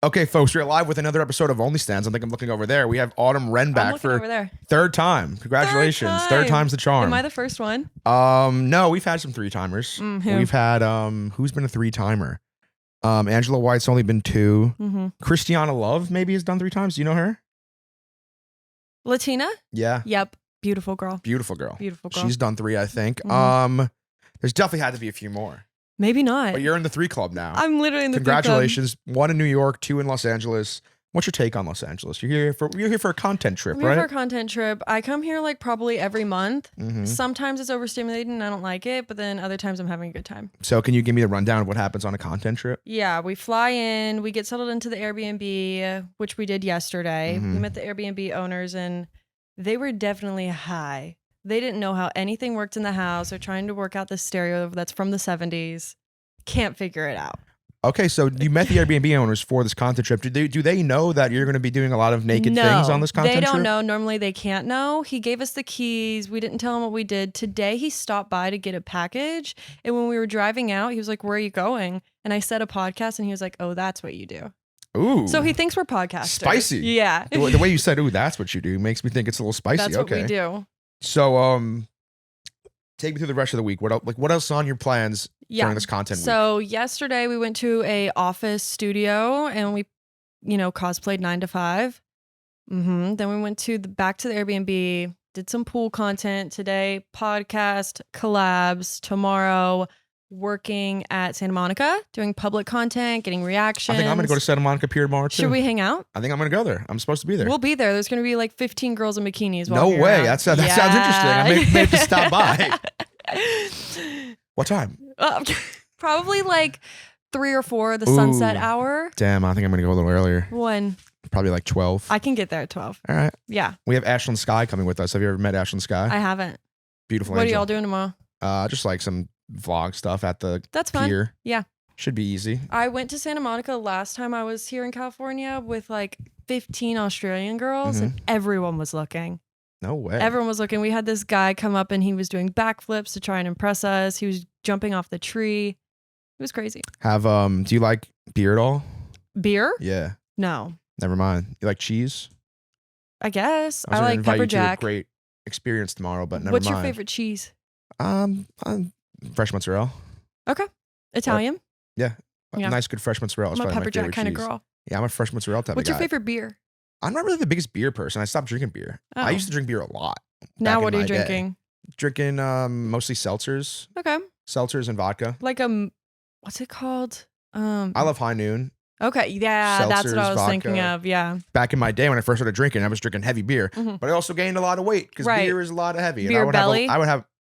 Okay, folks, we're live with another episode of OnlyStans. I think I'm looking over there. We have Autumn Wren back for over there. third time. Congratulations. Third time's the charm. Am I the first one? No, we've had some three-timers. Who? We've had who's been a three-timer? Angela White's only been two. Christiana Love maybe has done 3 times. Do you know her? Latina? Yeah. Yep. Beautiful girl. Beautiful girl. Beautiful girl. She's done 3, I think. There's definitely had to be a few more. Maybe not. But you're in the 3 club now. I'm literally in the 3 club. Congratulations. 1 in New York, 2 in Los Angeles. What's your take on Los Angeles? You're here for a content trip, I'm right? here for a content trip. I come here like probably every month. Sometimes it's overstimulating and I don't like it, but then other times I'm having a good time. So can you give me the rundown of what happens on a content trip? Yeah, we fly in, we get settled into the Airbnb, which we did yesterday. We met the Airbnb owners and they were definitely high. They didn't know how anything worked in the house. They're trying to work out this stereo that's from the 70s. Can't figure it out. Okay, so you met the Airbnb owners for this content trip. Do they know that you're going to be doing a lot of naked things on this content trip? They don't know. Normally they can't know. He gave us the keys. We didn't tell him what we did. Today he stopped by to get a package. And when we were driving out, he was like, "Where are you going?" And I said a podcast and he was like, "Oh, that's what you do." Ooh. So he thinks we're podcasters. Spicy. Yeah. The way you said, "Ooh, that's what you do," makes me think it's a little spicy. That's what we do. So, take me through the rest of the week. What else on your plans during this content week? So yesterday we went to a office studio and we, cosplayed 9 to 5. Then we went back to the Airbnb, did some pool content today, podcast, collabs, tomorrow, working at Santa Monica, doing public content, getting reactions. I think I'm going to go to Santa Monica Pier tomorrow too. Should we hang out? I think I'm going to go there. I'm supposed to be there. We'll be there. There's going to be like 15 girls in bikinis. No way. That sounds interesting. I may have to stop by. What time? Probably like 3 or 4, the sunset hour. Damn, I think I'm going to go a little earlier. When? Probably like 12. I can get there at 12. All right. Yeah. We have Ashlyn Sky coming with us. Have you ever met Ashlyn Sky? I haven't. Beautiful What angel. are y'all doing tomorrow? Just like some vlog stuff at the That's pier. fun. Yeah. Should be easy. I went to Santa Monica last time I was here in California with like 15 Australian girls and everyone was looking. No way. Everyone was looking. We had this guy come up and he was doing backflips to try and impress us. He was jumping off the tree. It was crazy. Do you like beer at all? Beer? Yeah. No. Never mind. You like cheese? I guess. I like invite pepper you to a jack. great experience tomorrow, but never What's mind. your favorite cheese? Fresh mozzarella. Okay. Italian? Yeah. Yeah. Nice, good fresh mozzarella. I'm a pepper jack kind of girl. Yeah, I'm a fresh mozzarella type What's of your guy. favorite beer? I'm not really the biggest beer person. I stopped drinking beer. Oh. I used to drink beer a lot. Now back what in are you my day. drinking? Drinking mostly seltzers. Okay. Seltzers and vodka. Like what's it called? I love High Noon. Okay, yeah, that's what I was thinking of. Yeah. Back in my day when I first started drinking, I was drinking heavy beer, but I also gained a lot of weight because beer is a lot of heavy. Beer belly. I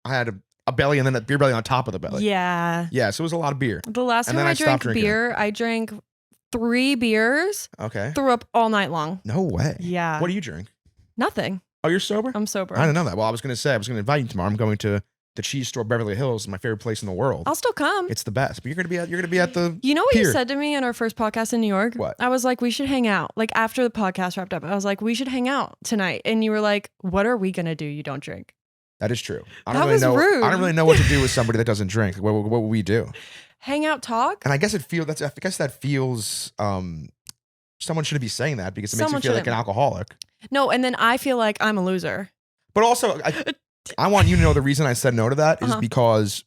had a belly and then a beer belly on top of the belly. Yeah. Yeah, so it was a lot of beer. The last time I drank beer, I drank 3 beers. Okay. Threw up all night long. No way. Yeah. What do you drink? Nothing. Oh, you're sober? I'm sober. I didn't know that. Well, I was going to invite you tomorrow. I'm going to the cheese store Beverly Hills, my favorite place in the world. I'll still come. It's the best. But you're going to be at the You know what pier. you said to me in our first podcast in New York? What? I was like, we should hang out. Like after the podcast wrapped up, I was like, we should hang out tonight. And you were like, what are we going to do? You don't drink. That is true. That was rude. I don't really know what to do with somebody that doesn't drink. What would we do? Hang out, talk. And I guess that feels someone shouldn't be saying that because it makes you feel like an alcoholic. No, and then I feel like I'm a loser. But also, I want you to know the reason I said no to that is because,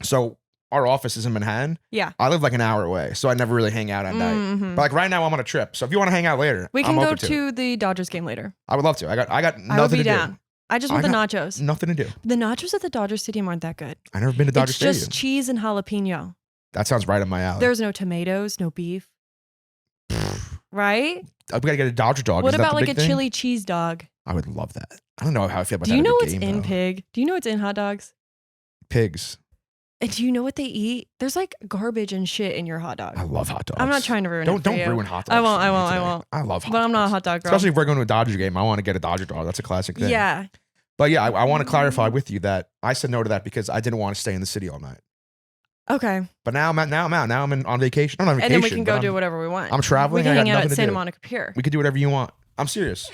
so our office is in Manhattan. Yeah. I live like an hour away, so I never really hang out at night. But like right now, I'm on a trip. So if you want to hang out later, we can I'm go open to the Dodgers game later. I would love to. I got nothing I would be to down. do. I just want the nachos. Nothing to do. The nachos at the Dodger Stadium aren't that good. I've never been to Dodger Stadium. It's just cheese and jalapeno. That sounds right up my alley. There's no tomatoes, no beef. Right? We gotta get a Dodger dog. What Isn't about that the like a big thing? chili cheese dog? I would love that. I don't know how I feel about that. Do you know what's game, in though. pig? Do you know what's in hot dogs? Pigs. And do you know what they eat? There's like garbage and shit in your hot dog. I love hot dogs. I'm not trying to ruin it. Don't ruin hot dogs. I won't. I love hot dogs. But I'm not a hot dog girl. Especially if we're going to a Dodger game. I want to get a Dodger dog. That's a classic thing. Yeah. But yeah, I want to clarify with you that I said no to that because I didn't want to stay in the city all night. Okay. But now I'm out. Now I'm on vacation. I'm on vacation. And then we can go do whatever we want. I'm traveling. We can I got hang out nothing at to Santa do. Monica Pier. We could do whatever you want. I'm serious.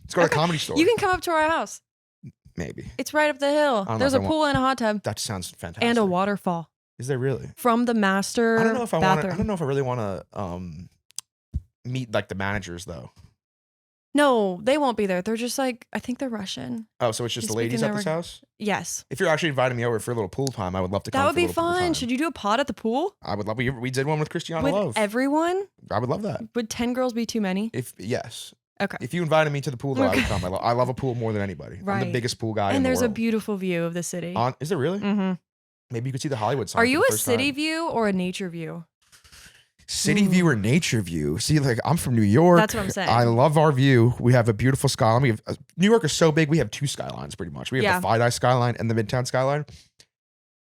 Let's go to a comedy store. You can come up to our house. Maybe. It's right up the hill. There's a pool and a hot tub. That sounds fantastic. And a waterfall. Is there really? From the master I don't know if I bathroom. want. I don't know if I really want to meet like the managers though? No, they won't be there. They're just like, I think they're Russian. Oh, so it's just They the ladies speak at in this their- house? Yes. If you're actually inviting me over for a little pool time, I would love to come. That would for a be little pool fun. time. Should you do a pod at the pool? I would love. We did one with Christiana With Love. everyone? I would love that. Would 10 girls be too many? Yes. Okay. If you invited me to the pool, though, I would Okay. come. I love a pool more than anybody. I'm the Right. biggest pool guy in And the there's a world. beautiful view of the city. Is it really? Mm-hmm. Maybe you could see the Hollywood sign. Are for you the a first city time. view or a nature view? City view or nature view? See, like I'm from New York. That's what I'm saying. I love our view. We have a beautiful skyline. New York is so big. We have two skylines pretty much. We have the Fide skyline and the Midtown skyline.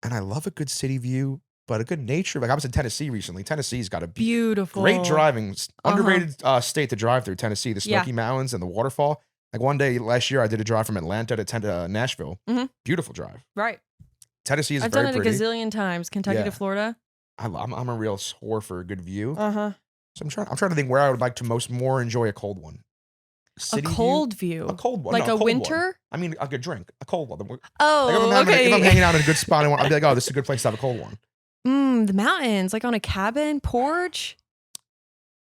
And I love a good city view, but a good nature. Like I was in Tennessee recently. Tennessee's got a beautiful, great driving, underrated state to drive through. Tennessee, the Smoky Mountains and the waterfall. Like one day last year, I did a drive from Atlanta to Nashville. Beautiful drive. Right. Tennessee is I've very done it pretty. a gazillion times. Kentucky to Florida. I'm a real whore for a good view. So I'm trying to think where I would like to more enjoy a cold one. City a cold view. A cold one. Like no, a cold winter? One. I mean, a good drink. A cold one. Oh, like okay. If I'm hanging out in a good spot, I'd be like, oh, this is a good place to have a cold one. The mountains, like on a cabin, porch.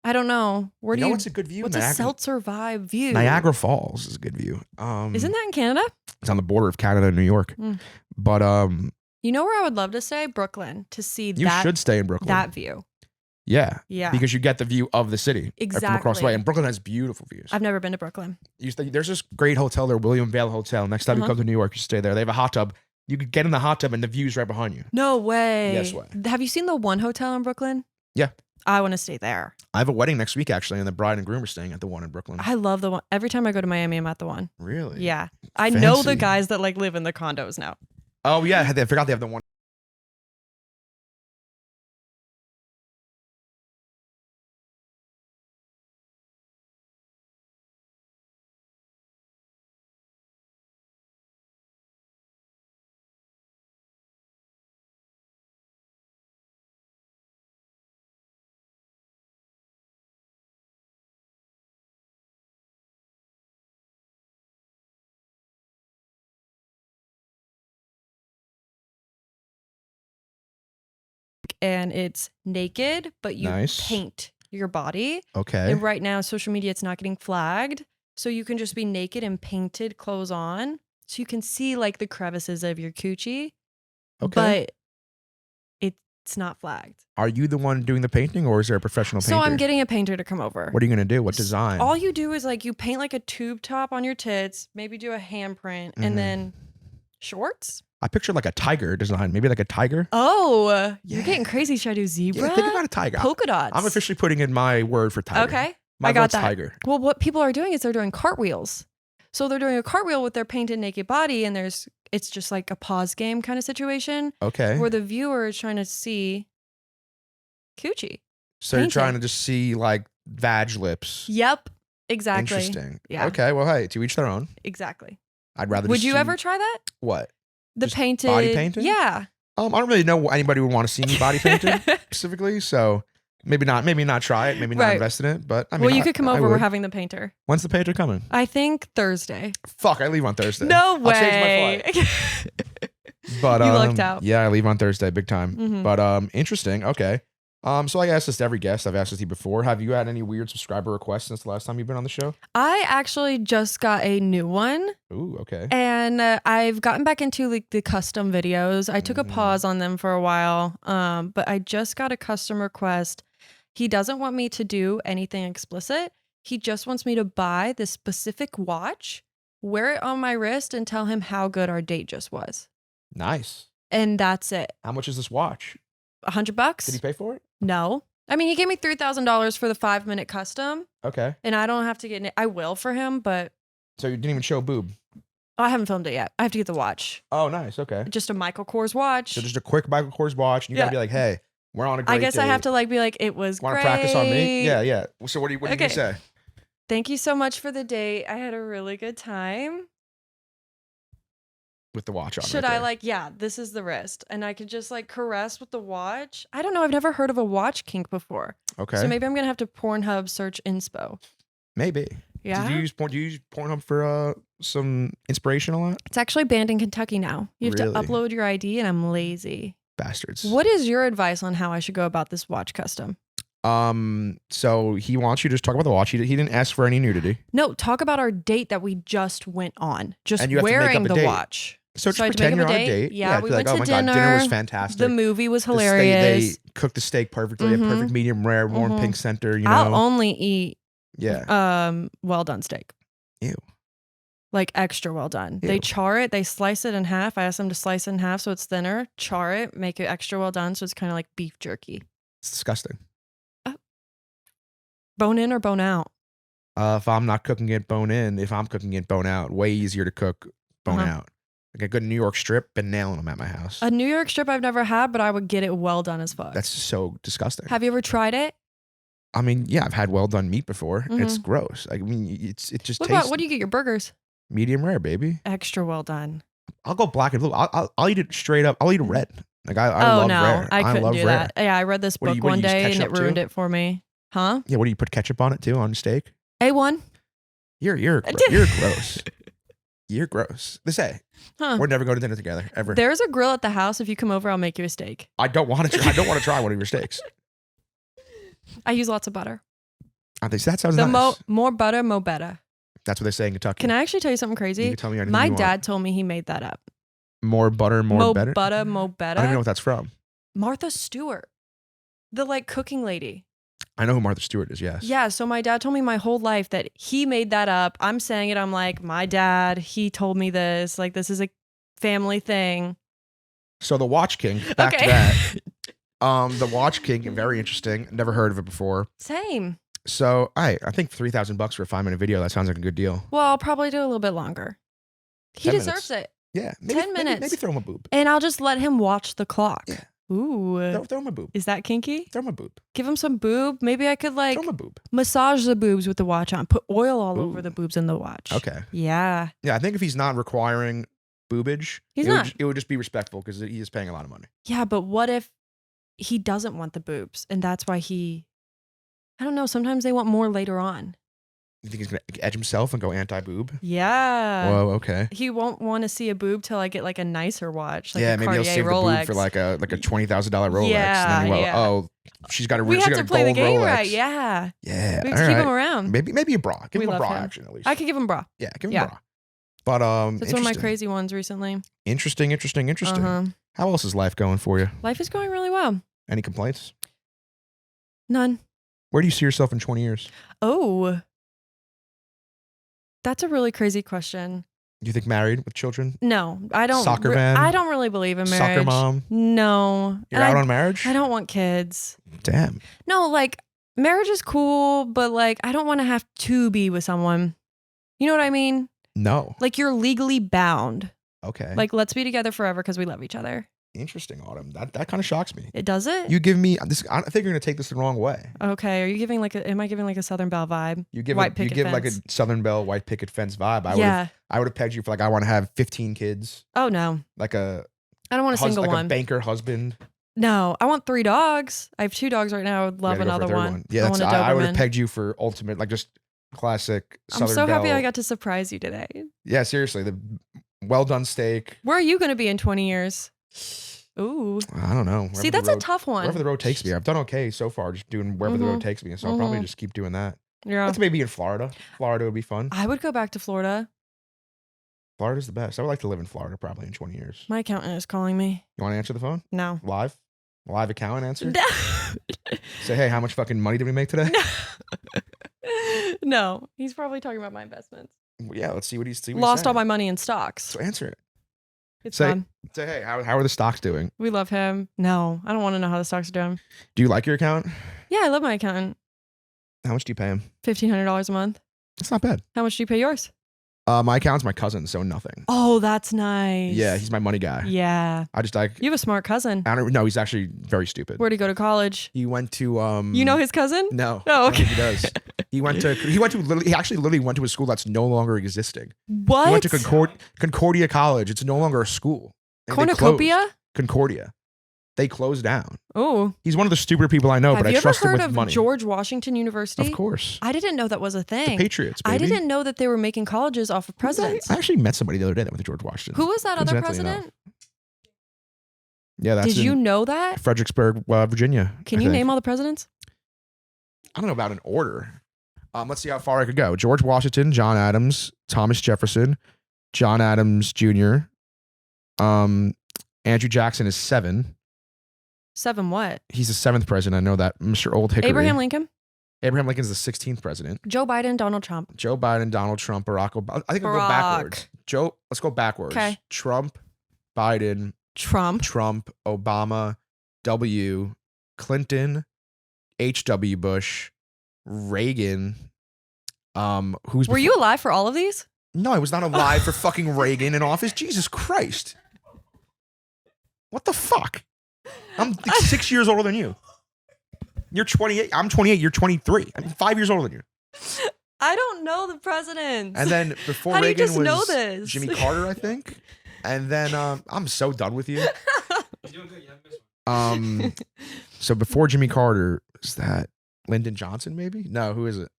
I don't know. Where do you? What's a good view? What's a seltzer vibe view? Niagara Falls is a good view. Isn't that in Canada? It's on the border of Canada and New York. But you know where I would love to stay? Brooklyn, to see you should stay in Brooklyn. That view. Yeah. Yeah. Because you get the view of the city. Exactly. From across the way. And Brooklyn has beautiful views. I've never been to Brooklyn. There's this great hotel there, William Vale Hotel. Next time you come to New York, you stay there. They have a hot tub. You could get in the hot tub and the view's right behind you. No way. Yes way. Have you seen the One Hotel in Brooklyn? Yeah. I want to stay there. I have a wedding next week, actually, and the bride and groom are staying at the one in Brooklyn. I love the one. Every time I go to Miami, I'm at the one. Really? Yeah. I know the Fancy. guys that like live in the condos now. Oh, yeah. I forgot they have the one. And it's naked, but you paint your body. Okay. And right now, social media, it's not getting flagged. So you can just be naked and painted clothes on. So you can see like the crevices of your coochie. Okay. But it's not flagged. Are you the one doing the painting or is there a professional painter? So I'm getting a painter to come over. What are you going to do? What design? All you do is like you paint like a tube top on your tits, maybe do a handprint, and then shorts. I pictured like a tiger design, maybe like a tiger. Oh, you're getting crazy. Should I do zebra? Yeah, think about a tiger. Polka dots. I'm officially putting in my word for tiger. Okay. I got vote's that. tiger. Well, what people are doing is they're doing cartwheels. So they're doing a cartwheel with their painted naked body, and it's just like a pause game kind of situation. Okay. Where the viewer is trying to see coochie. So you're trying to just see like vag lips. Yep. Exactly. Interesting. Yeah. Okay. Well, hey, to each their own. Exactly. I'd rather. Would just you see ever try that? What? The Just painted body painting? Yeah. I don't really know anybody would want to see me body painted specifically. So maybe not. Maybe not try it. Maybe not invest in it. But I mean, well, you could come I over. We're would. having the painter. When's the painter coming? I think Thursday. Fuck, I leave on Thursday. No way. I'll change my flight. But you lucked out. Yeah, I leave on Thursday, big time. Mhm. But interesting. Okay. So I asked this to every guest. I've asked this to you before. Have you had any weird subscriber requests since the last time you've been on the show? I actually just got a new one. Ooh, okay. And I've gotten back into like the custom videos. I took a pause on them for a while, but I just got a custom request. He doesn't want me to do anything explicit. He just wants me to buy this specific watch, wear it on my wrist, and tell him how good our date just was. Nice. And that's it. How much is this watch? $100. Did he pay for it? No. I mean, he gave me $3,000 for the 5-minute custom, Okay. and I don't have to get it. I will for him, but So you didn't even show boob. I haven't filmed it yet. I have to get the watch. Oh, nice. Okay. Just a Michael Kors watch. So just a quick Michael Kors watch, and you gotta be like, "Hey, we're on a great I guess date. I have to like be like, it was Want great. to practice on me? Yeah, yeah. So what do you Okay. say? Thank you so much for the date. I had a really good time. With the watch on. Should right I there. like, yeah, this is the wrist. And I could just like caress with the watch. I don't know. I've never heard of a watch kink before. Okay. So maybe I'm going to have to Pornhub search inspo. Maybe. Yeah. Do you use Pornhub for some inspiration a lot? It's actually banned in Kentucky now. You have Really? to upload your ID, and I'm lazy. Bastards. What is your advice on how I should go about this watch custom? So he wants you to just talk about the watch. He didn't ask for any nudity. No, talk about our date that we just went on. Just And you have to make wearing up a the date. watch. So just I had to pretend make you're up on a date. Yeah, we went like, to oh my dinner. God, dinner was fantastic. The movie was They hilarious. cooked the steak perfectly. They had perfect medium rare, warm pink center. You know, I'll only eat well done steak. Ew. Like extra well done. Ew. They char it. They slice it in half. I asked them to slice it in half so it's thinner. Char it. Make it extra well done so it's kind of like beef jerky. It's disgusting. Bone in or bone out? If I'm not cooking it, bone in. If I'm cooking it, bone out. Way easier to cook bone out. Like a good New York strip, been nailing them at my house. A New York strip I've never had, but I would get it well done as fuck. That's so disgusting. Have you ever tried it? I mean, yeah, I've had well done meat before. It's gross. I mean, it just tastes. What do you get your burgers? Medium rare, baby. Extra well done. I'll go black and blue. I'll eat it straight up. I'll eat red. Like I love rare. I couldn't love do rare. that. Yeah, I read this What do book you one use day and it ketchup ruined too? it for me. Huh? Yeah, what do you put ketchup on it too on steak? A1. You're gross. You're gross. We're never going to dinner together ever. There's a grill at the house. If you come over, I'll make you a steak. I don't want to. I don't want to try one of your steaks. I use lots of butter. I think that sounds nice. More butter, more better. That's what they say in Kentucky. Can I actually tell you something crazy? You can tell me anything My you want. dad told me he made that up. More butter, more better. Butter, more better. I don't even know what that's from. Martha Stewart, the cooking lady. I know who Martha Stewart is. Yes. Yeah. So my dad told me my whole life that he made that up. I'm saying it. I'm like, my dad. He told me this. Like, this is a family thing. So the Watch King. Back to that. The Watch King. Very interesting. Never heard of it before. Same. So I think $3,000 for a 5-minute video. That sounds like a good deal. Well, I'll probably do a little bit longer. He 10 deserves minutes. it. Yeah. 10 minutes. Maybe throw him a boob. And I'll just let him watch the clock. Yeah. Ooh. Throw him a boob. Is that kinky? Throw him a boob. Give him some boob. Maybe I could Throw him a boob. massage the boobs with the watch on. Put oil all over the boobs in the watch. Okay. Yeah. Yeah, I think if he's not requiring boobage, it would just be respectful because he is paying a lot of money. Yeah, but what if he doesn't want the boobs and that's why I don't know, sometimes they want more later on. You think he's going to edge himself and go anti-boob? Yeah. Whoa, okay. He won't want to see a boob till I get a nicer watch. Like maybe he'll save Rolex. the boob for a $20,000 Rolex. Yeah, and then oh, she's got a we have to play the game Rolex. right. Yeah. Yeah. We have to keep him around. Maybe a bra. Give him a bra him. action at least. I could give him bra. Yeah, give him a bra. But that's one of my crazy ones recently. Interesting. Uh-huh. How else is life going for you? Life is going really well. Any complaints? None. Where do you see yourself in 20 years? Oh. That's a really crazy question. Do you think married with children? No, I don't. Soccer man? I don't really believe in marriage. Soccer mom? No. You're out on marriage? I don't want kids. Damn. No, marriage is cool, but I don't want to have to be with someone. You know what I mean? No. You're legally bound. Okay. Let's be together forever because we love each other. Interesting, Autumn. That kind of shocks me. It does it? You give me this. I think you're gonna take this the wrong way. Okay. Are you giving am I giving a Southern Belle vibe? You give white picket like a fence. Southern Belle white picket fence vibe. I would have pegged you for I want to have 15 kids. Oh no. I don't want a single one. A banker husband. No, I want 3 dogs. I have 2 dogs right now. I would love another one. Yeah, I would have pegged you for ultimate, just classic Southern I'm so Belle. happy I got to surprise you today. Yeah, seriously, the well done steak. Where are you going to be in 20 years? Ooh. I don't know. See, that's a tough one. Wherever the road takes me. I've done okay so far, just doing wherever the road takes me. So I'll probably just keep doing that. Yeah. That's maybe in Florida. Florida would be fun. I would go back to Florida. Florida's the best. I would like to live in Florida probably in 20 years. My accountant is calling me. You want to answer the phone? No. Live accountant answer? No. Say, hey, how much fucking money did we make today? No. He's probably talking about my investments. Yeah, let's see what he's Lost all my money in stocks. So answer it. It's fun. Say, hey, how are the stocks doing? We love him. No, I don't want to know how the stocks are doing. Do you like your accountant? Yeah, I love my accountant. How much do you pay him? $1,500 a month. That's not bad. How much do you pay yours? My accountant's my cousin, so nothing. Oh, that's nice. Yeah, he's my money guy. Yeah. You have a smart cousin. No, he's actually very stupid. Where'd he go to college? He went to You know his cousin? No. Oh, okay. I don't think he does. He actually literally went to a school that's no longer existing. What? He went to Concordia College. It's no longer a school. Cornucopia? Concordia. They closed down. Oh. He's one of the stupider people I know, but I trust him with money. Have you ever heard of George Washington University? Of course. I didn't know that was a thing. The Patriots, baby. I didn't know that they were making colleges off of presidents. I actually met somebody the other day that went to George Washington. Who was that other president? Yeah, that's Did you know that? Fredericksburg, Virginia. Can you name all the presidents? I don't know about an order. Let's see how far I could go. George Washington, John Adams, Thomas Jefferson, John Adams Jr. Andrew Jackson is 7. 7 what? He's the 7th president. I know that. Mr. Old Hickory. Abraham Lincoln? Abraham Lincoln's the 16th president. Joe Biden, Donald Trump. Joe Biden, Donald Trump, Barack Obama. I think we'll go backwards. Let's go backwards. Okay. Trump, Biden, Trump, Obama, W, Clinton, H.W. Bush, Reagan. Were you alive for all of these? No, I was not alive for fucking Reagan in office. Jesus Christ. What the fuck? I'm like 6 years older than you. You're 28. I'm 28. You're 23. I'm 5 years older than you. I don't know the presidents. And then before How do you Reagan just was know this? Jimmy Carter, I think. And then I'm so done with you. So before Jimmy Carter, is that Lyndon Johnson? Maybe no. Who is it?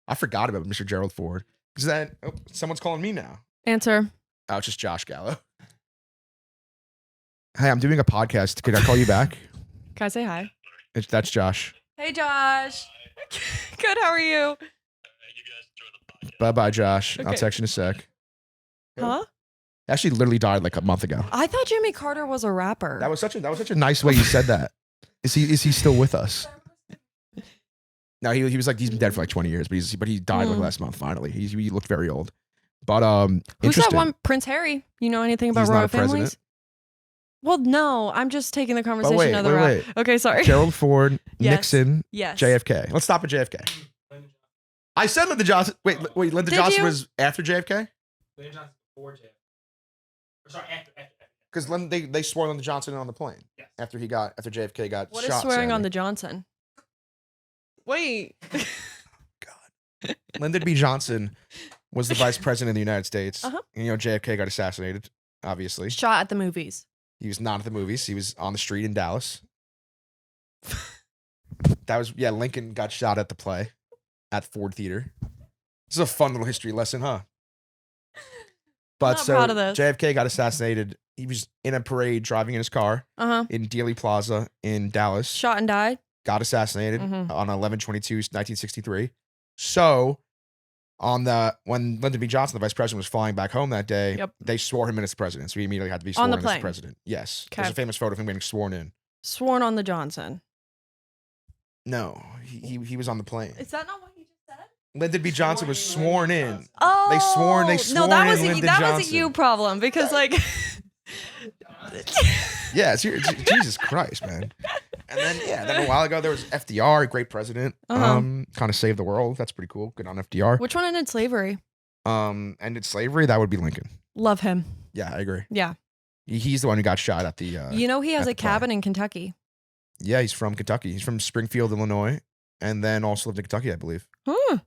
I forgot about Mr. Gerald Ford. Is that someone's calling me now? Answer. Oh, it's just Josh Gallo. Hey, I'm doing a podcast. Could I call you back? Can I say hi? That's Josh. Hey, Josh. Good. How are you? Bye, Josh. Okay. I'll text you in a sec. Huh? Actually, literally died like a month ago. I thought Jimmy Carter was a rapper. That was such a nice way you said that. Is he still with us? No, he was like he's been dead for like 20 years, but he died like last month. Finally, he looked very old. But who's that one? Prince Harry. You know anything about royal families? Well, no, I'm just taking the conversation other route. Okay, sorry. Gerald Ford, Yes. Nixon, Yes. JFK. Let's stop at JFK. I said Lyndon Johnson. Wait, Lyndon Did Johnson you? was after JFK? Lyndon Johnson before JFK. Or sorry, after. Because they swore Lyndon Johnson in on the plane. Yes. After JFK got What shot. is swearing on sadly. the Johnson? Wait. God. Lyndon B. Johnson was the vice president of the United States. Uh-huh. And, JFK got assassinated, obviously. Shot at the movies. He was not at the movies. He was on the street in Dallas. Lincoln got shot at the play at Ford Theater. This is a fun little history lesson, huh? But Not proud of this. JFK got assassinated. He was in a parade driving in his car in Dealey Plaza in Dallas. Shot and died. Got assassinated on 11/22/1963. So when Lyndon B. Johnson, the vice president, was flying back home that day, they swore him in as president. So he immediately had to be sworn in as the president. Yes. Okay. There's a famous photo of him getting sworn in. Sworn on the Johnson. No, he was on the plane. Is that not what he just said? Lyndon B. Johnson was sworn in. Oh, They swore no, that in was Lyndon that was Johnson. a you problem because like. Yeah, Jesus Christ, man. And then a while ago there was FDR, a great president. Kind of saved the world. That's pretty cool. Good on FDR. Which one ended slavery? Ended slavery. That would be Lincoln. Love him. Yeah, I agree. Yeah. He's the one who got shot at the. He has a cabin in Kentucky. Yeah, he's from Kentucky. He's from Springfield, Illinois, and then also lived in Kentucky, I believe. Huh.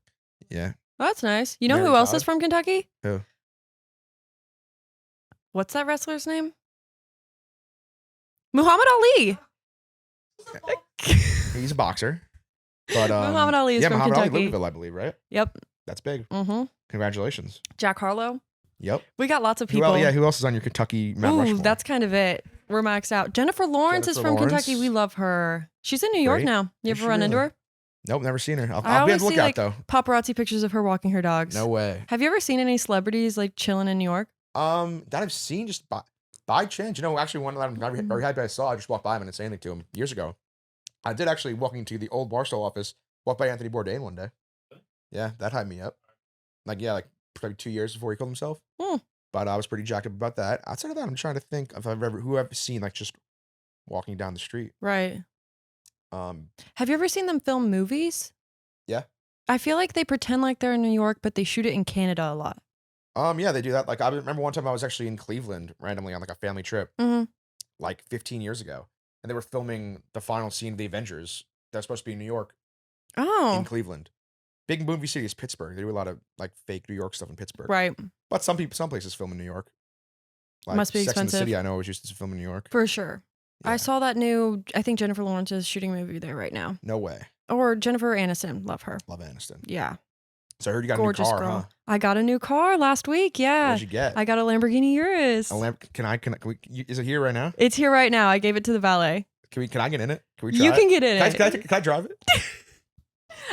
Yeah. That's nice. You know Mary who else Todd? is from Kentucky? Who? What's that wrestler's name? Muhammad Ali. He's a boxer. But Muhammad Ali is from Muhammad Kentucky. Ali, Louisville, I believe, right? Yep. That's big. Mm-hmm. Congratulations. Jack Harlow. Yep. We got lots of people. Who else is on your Kentucky Mount Ooh, Rushmore? that's kind of it. We're maxed out. Jennifer Lawrence is Jennifer from Lawrence. Kentucky. We love her. She's in New York Great. now. You Is ever she run into really? her? Nope, never seen her. I I'll be on always the see lookout, like though. paparazzi pictures of her walking her dogs. No way. Have you ever seen any celebrities like chilling in New York? That I've seen just by chance. Actually, one that I'm very happy I saw. I just walked by him and didn't say anything to him years ago. I did actually walking to the old Barstool office. Walked by Anthony Bourdain one day. Yeah, that hyped me up. Like probably 2 years before he killed himself. But I was pretty jacked up about that. Outside of that, I'm trying to think if who I've seen like just walking down the street. Right. Have you ever seen them film movies? Yeah. I feel like they pretend like they're in New York, but they shoot it in Canada a lot. Yeah, they do that. Like I remember one time I was actually in Cleveland randomly on like a family trip, like 15 years ago, and they were filming the final scene of the Avengers. They're supposed to be in New York, in Cleveland. Big movie city is Pittsburgh. They do a lot of like fake New York stuff in Pittsburgh. Right. But some places film in New York. Like Must be Sex and expensive. the City, I know was used to film in New York. For sure. Yeah. I saw that new, I think Jennifer Lawrence is shooting a movie there right now. No way. Or Jennifer Aniston. Love her. Love Aniston. Yeah. So I heard you got Gorgeous a new car, girl. huh? I got a new car last week. Yeah. What'd you get? I got a Lamborghini Urus. Is it here right now? It's here right now. I gave it to the valet. Can I get in it? Can we try You it? can get in it. Can I drive it?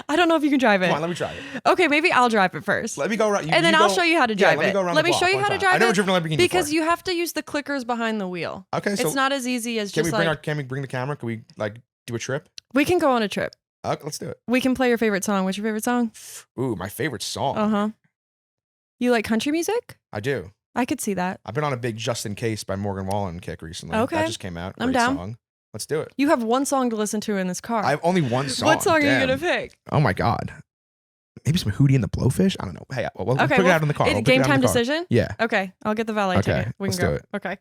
I don't know if you can drive it. Come on, let me try it. Okay, maybe I'll drive it first. Let me go right. And then I'll show you how to drive let me it. go around Let the me block show you one how to time. drive I've never it. driven a Lamborghini Because before. you have to use the clickers behind the wheel. Okay, so it's not as easy as just like. Can we bring the camera? Can we do a trip? We can go on a trip. Okay, let's do it. We can play your favorite song. What's your favorite song? Ooh, my favorite song. Uh-huh. You like country music? I do. I could see that. I've been on a big Just in Case by Morgan Wallen kick recently. Okay. That just came out. I'm Great down. Song. Let's do it. You have one song to listen to in this car. I have only one song. What song are you Damn. going to pick? Oh my God. Maybe some Hootie and the Blowfish? I don't know. Hey, we'll pick it out in the car. We'll pick it Game out in time the car. decision? Yeah. Okay. I'll get the valet ticket. We let's can do go. it. Okay.